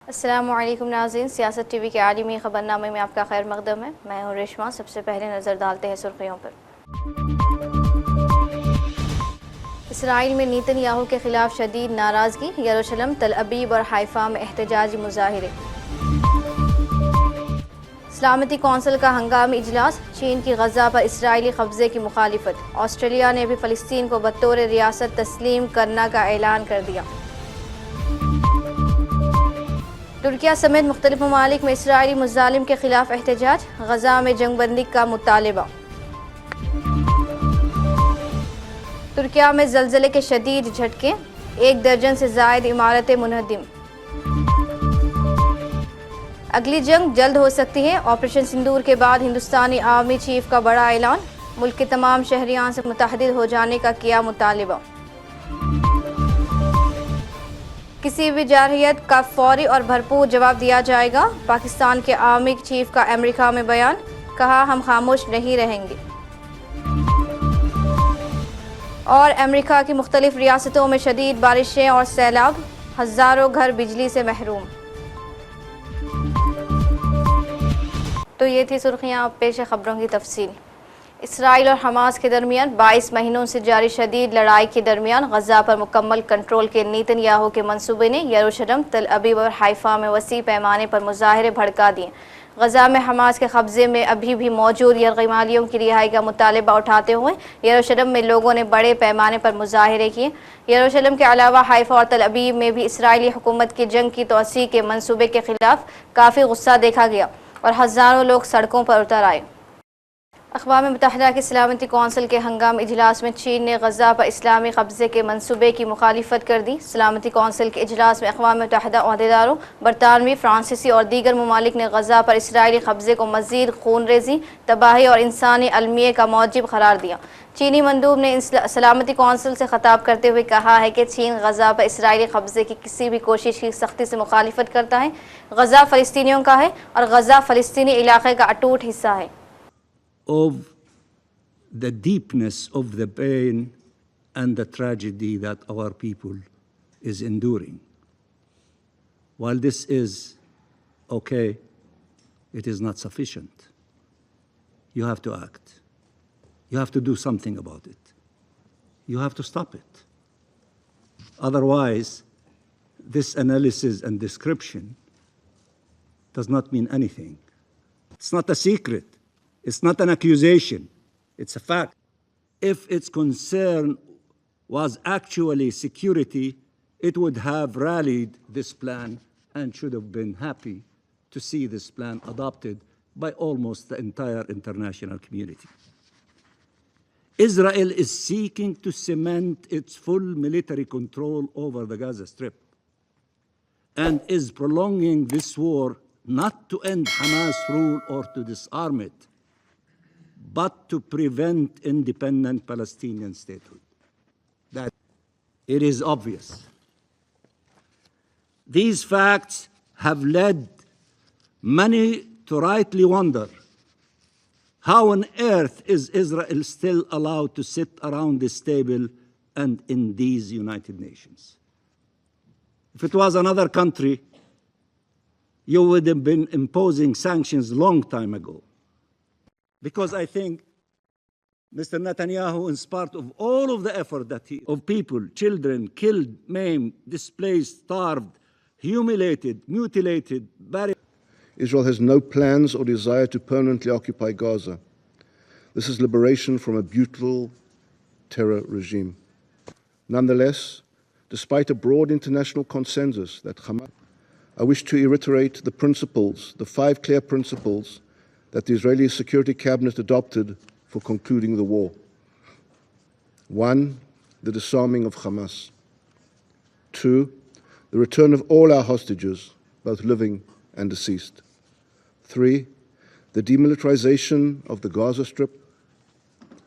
अस्सलामुअलैकुम नाज़रीन, सियासत टीवी के आलिमी ख़बरनामे में आपका खैर मक़दम है। मैं हूँ रेशमा। सबसे पहले नज़र डालते हैं सुर्खियों पर। इसराइल में नेतन्याहू के खिलाफ शदीद नाराज़गी, यरूशलेम, तल अबीब और हाइफा में एहतजाजी मुज़ाहिरे। सलामती कौंसिल का हंगामी इजलास, चीन की गज़ा पर इसराइली कब्ज़े की मुखालिफत। ऑस्ट्रेलिया ने भी फ़लस्तीन को बतौर रियासत तस्लीम करने का ऐलान कर दिया। तुर्किया समेत मुख्तलिफ ममालिक में इसराइली मुज़ालिम के खिलाफ एहतजाज, गज़ा में जंगबंदी का मुतालबा। तुर्किया में ज़लज़ले के शदीद झटके, 1 दर्जन से ज़ायद इमारतें मुनहदिम। अगली जंग जल्द हो सकती है, ऑपरेशन सिंदूर के बाद हिंदुस्तानी आर्मी चीफ का बड़ा ऐलान। मुल्क के तमाम शहरियान से मुतहदिद हो जाने का किया मुतालबा। किसी भी जारहियत का फौरी और भरपूर जवाब दिया जाएगा। पाकिस्तान के आर्मी चीफ का अमेरिका में बयान, कहा हम खामोश नहीं रहेंगे। और अमेरिका की मुख्तलिफ रियासतों में शदीद बारिशें और सैलाब, हज़ारों घर बिजली से महरूम। तो ये थी सुर्खियाँ, पेश खबरों की तफसील। इसराइल और हमास के दरमियान 22 महीनों से जारी शदीद लड़ाई के दरमियान गज़ा पर मुकम्मल कंट्रोल के नेतन्याहू के मंसूबे ने यरूशलेम, तल अबीब और हाइफा में वसी पैमाने पर मुजाहरे भड़का दिए। गज़ा में हमास के कब्ज़े में अभी भी मौजूद यरग़मालियों की रिहाई का मुतालबा उठाते हुए यरूशलेम में लोगों ने बड़े पैमाने पर मुजाहरे किए। यरूशलेम के अलावा हाइफा और तल अबीब में भी इसराइली हुकूमत की जंग की तोसी के मंसूबे के खिलाफ काफ़ी गुस्सा देखा गया और हज़ारों लोग सड़कों पर उतर आए। अक़वाम मुत्तहिदा की सलामती कौंसिल के हंगामी इजलास में चीन ने गज़ा पर इस्लामी कब्ज़े के मंसूबे की मुखालिफत कर दी। सलामती कौंसिल के इजलास में अक़वाम मुत्तहिदा अहदेदारों, बरतानवी, फ्रांसीसी और दीगर ममालिक ने गज़ा पर इसराइली कब्ज़े को मज़ीद खूनरेज़ी, तबाही और इंसानी अलमिये का मौजिब करार दिया। चीनी मंदूब ने सलामती कौंसिल से खिताब करते हुए कहा है कि चीन गज़ा पर इसराइली कब्ज़े की किसी भी कोशिश की सख्ती से मुखालिफत करता है। गज़ा फ़लस्तीनियों का है और गज़ा फ़लस्तीनी इलाक़े का अटूट हिस्सा है। Of the deepness of the pain and the tragedy that our people is enduring. While this is okay, it is not sufficient. You have to act. You have to do something about it. You have to stop it. Otherwise, this analysis and description does not mean anything. It's not a secret. It's not an accusation. It's a fact. If its concern was actually security, it would have rallied this plan and should have been happy to see this plan adopted by almost the entire international community. Israel is seeking to cement its full military control over the Gaza Strip and is prolonging this war not to end Hamas rule or to disarm it, but to prevent independent Palestinian statehood. That it is obvious. These facts have led many to rightly wonder, how on earth is Israel still allowed to sit around this table and in these United Nations? If it was another country, you would have been imposing sanctions long time ago. Because I think Mr. Netanyahu, in spite of all of the effort of people, children killed, maimed, displaced, starved, humiliated, mutilated, buried. Israel has no plans or desire to permanently occupy Gaza. This is liberation from a brutal terror regime. Nonetheless, despite a broad international consensus that Hamas, I wish to reiterate the principles, the 5 clear principles that the Israeli Security Cabinet adopted for concluding the war. 1, the disarming of Hamas. 2, the return of all our hostages, both living and deceased. 3, the demilitarization of the Gaza Strip.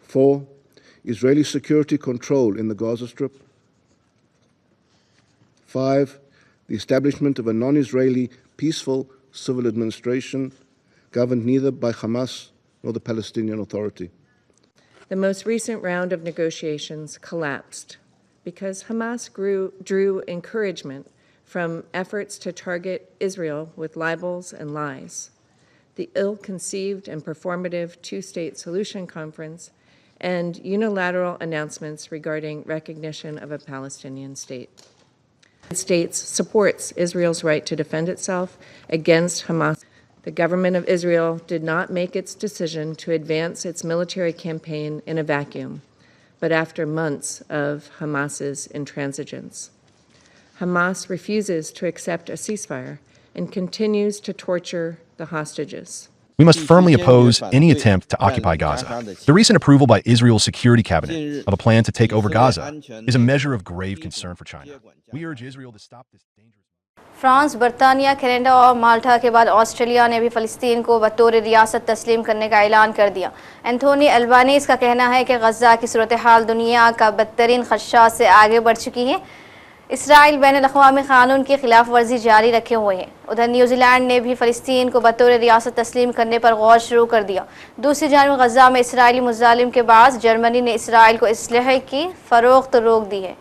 4, Israeli security control in the Gaza Strip. 5, the establishment of a non-Israeli peaceful civil administration governed neither by Hamas nor the Palestinian Authority. The most recent round of negotiations collapsed because Hamas drew encouragement from efforts to target Israel with libels and lies, the ill-conceived and performative two-state solution conference, and unilateral announcements regarding recognition of a Palestinian state. The United States supports Israel's right to defend itself against Hamas. The government of Israel did not make its decision to advance its military campaign in a vacuum, but after months of Hamas's intransigence. Hamas refuses to accept a ceasefire and continues to torture the hostages. We must firmly oppose any attempt to occupy Gaza. The recent approval by Israel's Security Cabinet of a plan to take over Gaza is a measure of grave concern for China. We urge Israel to stop this dangerous... France, बरतानिया, Canada और माल्टा के बाद Australia ने भी फ़लस्तीन को बतौर रियासत तस्लीम करने का ऐलान कर दिया। एंथोनी अल्बानीज़ का कहना है कि गज़ा की सूरत हाल दुनिया का बदतरीन खदशात से आगे बढ़ चुकी है। इसराइल बैनुल-अक़वामी क़ानून की खिलाफ वर्जी जारी रखे हुए हैं। उधर न्यूजीलैंड ने भी फ़लस्तीन को बतौर रियासत तस्लीम करने पर गौर शुरू कर दिया। दूसरी जानिब गज़ा में इसराइली मुज़ालिम के बाद जर्मनी ने इसराइल को असलहे की फ़रोख्त रोक दी है।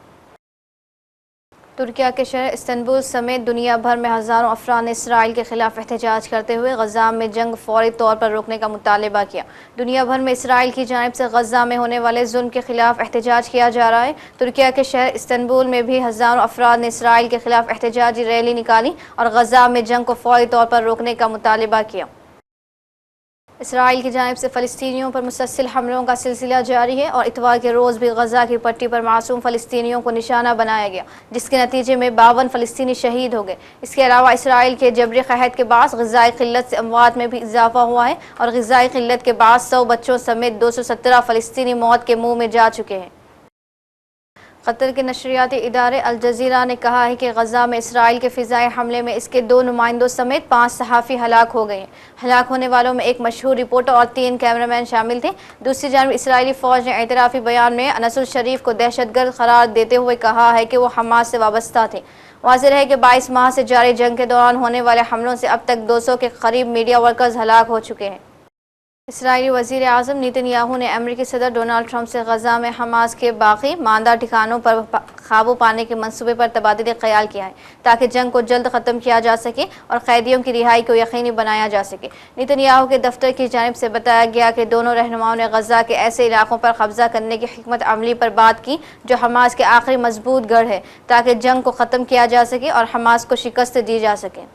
तुर्किया के शहर इस्तांबुल समेत दुनिया भर में हज़ारों अफराद ने इसराइल के खिलाफ एहतजाज करते हुए गज़ा में जंग फौरी तौर पर रोकने का मुतालबा किया। दुनिया भर में इसराइल की जानिब से गज़ा में होने वाले जुल्म के खिलाफ एहतजाज किया जा रहा है। तुर्किया के शहर इस्तांबुल में भी हज़ारों अफराद ने इसराइल के खिलाफ एहतजाजी रैली निकाली और गज़ा में जंग को फौरी तौर पर रोकने का मुतालबा किया। इसराइल की जानिब से फ़लस्तीनियों पर मुसलसल हमलों का सिलसिला जारी है और इतवार के रोज़ भी गज़ा की पट्टी पर मासूम फ़लस्तीनियों को निशाना बनाया गया, जिसके नतीजे में 52 फ़लस्तीनी शहीद हो गए। इसके अलावा इसराइल के जबरी क़हत के बाद ग़िज़ाई क़िल्लत से अमवात में भी इजाफ़ा हुआ है और ग़िज़ाई क़िल्लत के बाद 100 बच्चों समेत 217 फ़लस्तीनी मौत के मुँह में जा चुके हैं। कतर के नशरियाती इदारे अल जज़ीरा ने कहा है कि गज़ा में इसराइल के फ़िज़ाई हमले में इसके 2 नुमाइंदों समेत 5 सहाफ़ी हलाक हो गए हैं। हलाक होने वालों में एक मशहूर रिपोर्टर और 3 कैमरामैन शामिल थे। दूसरी जानब इसराइली फ़ौज ने एतराफ़ी बयान में अनसुल शरीफ को दहशतगर्द करार देते हुए कहा है कि वो हमास से वाबस्ता थे। वाज़ेह है कि 22 माह से जारी जंग के दौरान होने वाले हमलों से अब तक 200 के करीब मीडिया वर्कर्स हलाक हो चुके हैं। इसराइली वज़ीर आज़म नेतन्याहू ने अमेरिकी सदर डोनाल्ड ट्रंप से गज़ा में हमास के बाकी मानदा ठिकानों पर काबू पाने के मंसूबे पर तबादले ख्याल किया है ताकि जंग को जल्द ख़त्म किया जा सके और कैदियों की रिहाई को यकीनी बनाया जा सके। नेतन्याहू के दफ्तर की जानिब से बताया गया कि दोनों रहनुमाओं ने गज़ा के ऐसे इलाकों पर कब्जा करने की हिकमत अमली पर बात की जो हमास के आखिरी मजबूत गढ़ है ताकि जंग को ख़त्म किया जा सके और हमास को शिकस्त दी जा सके।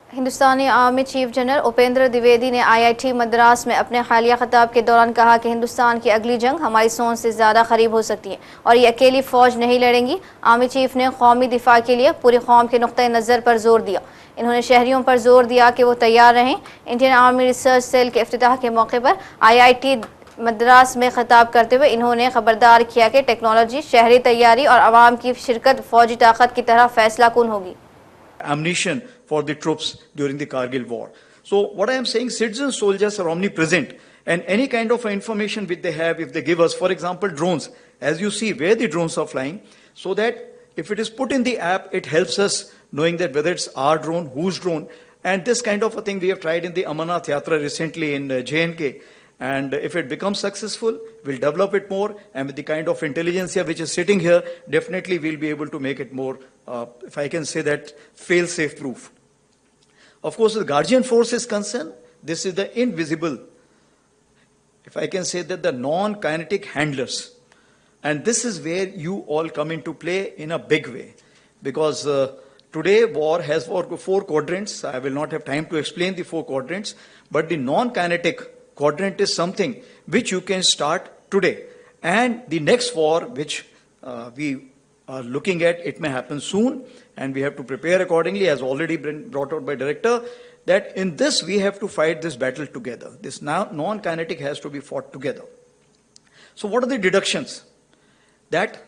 Hindustani army chief general Upendra Dwivedi ने IIT मद्रास में अपने हालिया खिताब के दौरान कहा कि हिंदुस्तान की अगली जंग हमारी सोच से ज़्यादा करीब हो सकती है और ये अकेली फ़ौज नहीं लड़ेंगी। आर्मी चीफ ने कौमी दिफा के लिए पूरी कौम के नुक्ते नज़र पर जोर दिया। इन्होंने शहरियों पर जोर दिया कि वो तैयार रहें। इंडियन आर्मी रिसर्च सेल के इफ्तिताह के मौके पर IIT मद्रास में खिताब करते हुए इन्होंने खबरदार किया कि टेक्नोलॉजी, शहरी तैयारी और आवाम की शिरकत फ़ौजी ताकत की तरह फैसला कुन होगी। Ammunition for the troops during the Kargil war. So what I am saying, citizen soldiers are omnipresent, and any kind of information which they have, if they give us, for example, drones, as you see where the drones are flying, so that if it is put in the app, it helps us knowing that whether it's our drone, whose drone, and this kind of a thing we have tried in the Amarnath Yatra recently in JNK. And if it becomes successful, we'll develop it more, and with the kind of intelligence here which is sitting here, definitely we'll be able to make it more, if I can say that, fail-safe proof. Of course, the Guardian Force is concerned, this is the invisible, if I can say that, the non-kinetic handlers. And this is where you all come into play in a big way. Because today war has 4 quadrants. I will not have time to explain the 4 quadrants, but the non-kinetic quadrant is something which you can start today. And the next war, which we are looking at, it may happen soon, and we have to prepare accordingly, as already been brought out by Director, that in this we have to fight this battle together. This non-kinetic has to be fought together. So what are the deductions? That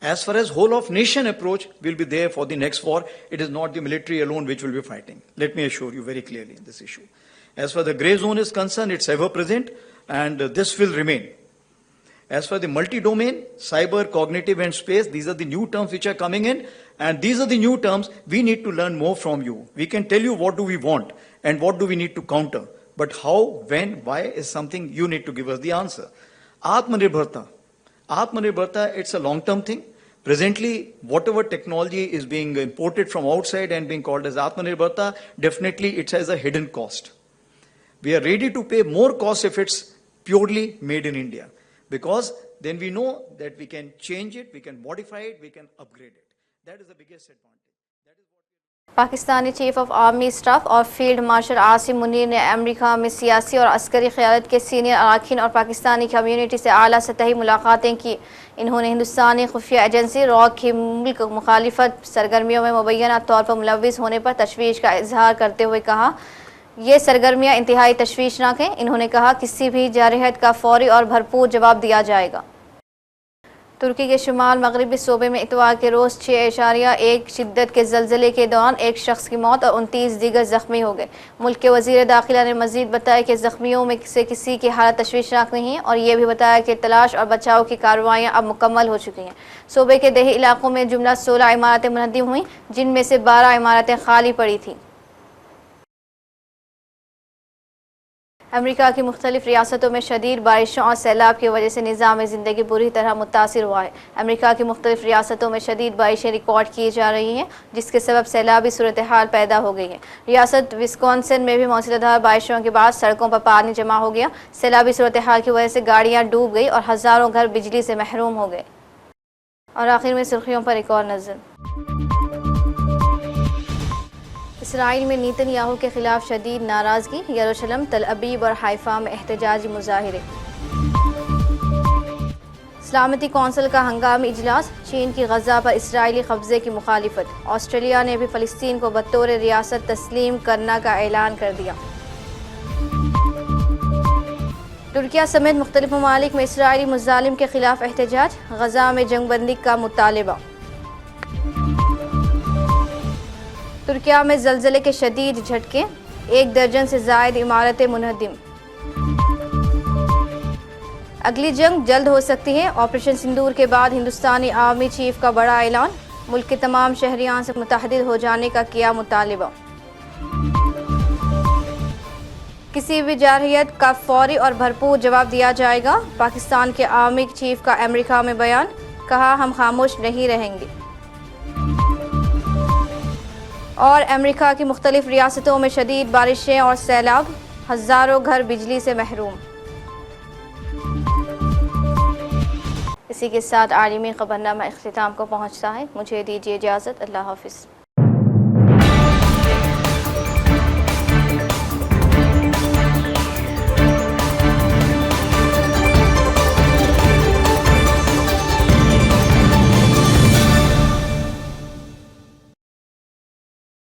as far as whole of nation approach will be there for the next war, it is not the military alone which will be fighting. Let me assure you very clearly in this issue. As far as the grey zone is concerned, it's ever present, and this will remain. As for the multi-domain, cyber, cognitive and space, these are the new terms which are coming in, and these are the new terms we need to learn more from you. We can tell you what do we want and what do we need to counter, but how, when, why is something you need to give us the answer. Atmanirbharta. Atmanirbharta, it's a long-term thing. Presently, whatever technology is being imported from outside and being called as Atmanirbharta, definitely it has a hidden cost. We are ready to pay more cost if it's purely made in India, because then we know that we can change it, we can modify it, we can upgrade it. That is the biggest advantage. Pakistani chief of army staff और field marshal Asim Munir ने America में सियासी और अस्करी क़यादत के senior अरकान और Pakistani community से आला सतही मुलाकातें की। इन्होंने हिंदुस्तानी खुफिया एजेंसी रॉ की मुल्क मुखालिफत सरगर्मियों में मुबैना तौर पर मुलव्विस होने पर तशवीश का इजहार करते हुए कहा, ये सरगर्मियाँ इंतहाई तशवीशनाक हैं। इन्होंने कहा, किसी भी जारहत का फौरी और भरपूर जवाब दिया जाएगा। तुर्की के शुमाल मगरबी सूबे में इतवार के रोज़ 6.1 शिद्दत के ज़लज़ले के दौरान एक शख्स की मौत और 29 दीगर ज़ख्मी हो गए। मुल्क के वज़ीर दाखिला ने मज़ीद बताया कि ज़ख्मियों में से किसी की हालत तशवीशनाक नहीं है और ये भी बताया कि तलाश और बचाव की कार्रवाइयाँ अब मुकम्मल हो चुकी हैं। सूबे के देही इलाकों में जुमला 16 इमारतें मुनहद्दिम हुई, जिनमें से 12 इमारतें खाली पड़ी थीं। अमेरिका की मुख्तलिफ रियासतों में शदीद बारिशों और सैलाब की वजह से निज़ाम ज़िंदगी बुरी तरह मुतासिर हुआ है। अमेरिका की मुख्तलिफ रियासतों में शदीद बारिशें रिकॉर्ड की जा रही हैं, जिसके सबब सैलाबी सूरत हाल पैदा हो गई है। रियासत विस्कॉन्सिन में भी मौसलाधार बारिशों के बाद सड़कों पर पानी जमा हो गया। सैलाबी सूरत हाल की वजह से गाड़ियाँ डूब गई और हज़ारों घर बिजली से महरूम हो गए। और आखिर में सुर्खियों पर एक और नज़र। इसराइल में नेतन्याहू के खिलाफ शदीद नाराज़गी, यरूशलेम, तल अबीब और हाइफा में एहतजाजी मुजाहिरे। सलामती कौंसिल का हंगामी इजलास, चीन की गजा पर इसराइली कब्जे की मुखालिफत। ऑस्ट्रेलिया ने भी फ़लस्तीन को बतौर रियासत तस्लीम करने का ऐलान कर दिया। तुर्किया समेत मुख्तलिफ ममालिक में इसराइली मुजालिम के खिलाफ एहतजाज, गजा में जंगबंदी का मुतालबा। तुर्किया में ज़लज़ले के शदीद झटके, 1 दर्जन से ज़ायद इमारतें मुनहद्दिम। अगली जंग जल्द हो सकती है, ऑपरेशन सिंदूर के बाद हिंदुस्तानी आर्मी चीफ का बड़ा ऐलान। मुल्क के तमाम शहरियान से मुत्तहद हो जाने का किया मुतालबा। किसी भी जारहियत का फौरी और भरपूर जवाब दिया जाएगा। पाकिस्तान के आर्मी चीफ का अमेरिका में बयान, कहा, हम खामोश नहीं रहेंगे। और अमेरिका की मुख्तलिफ रियासतों में शदीद बारिशें और सैलाब, हज़ारों घर बिजली से महरूम। इसी के साथ आलमी खबरनामा इख्तिताम को पहुँचता है। मुझे दीजिए इजाज़त। अल्लाह हाफ़िज़।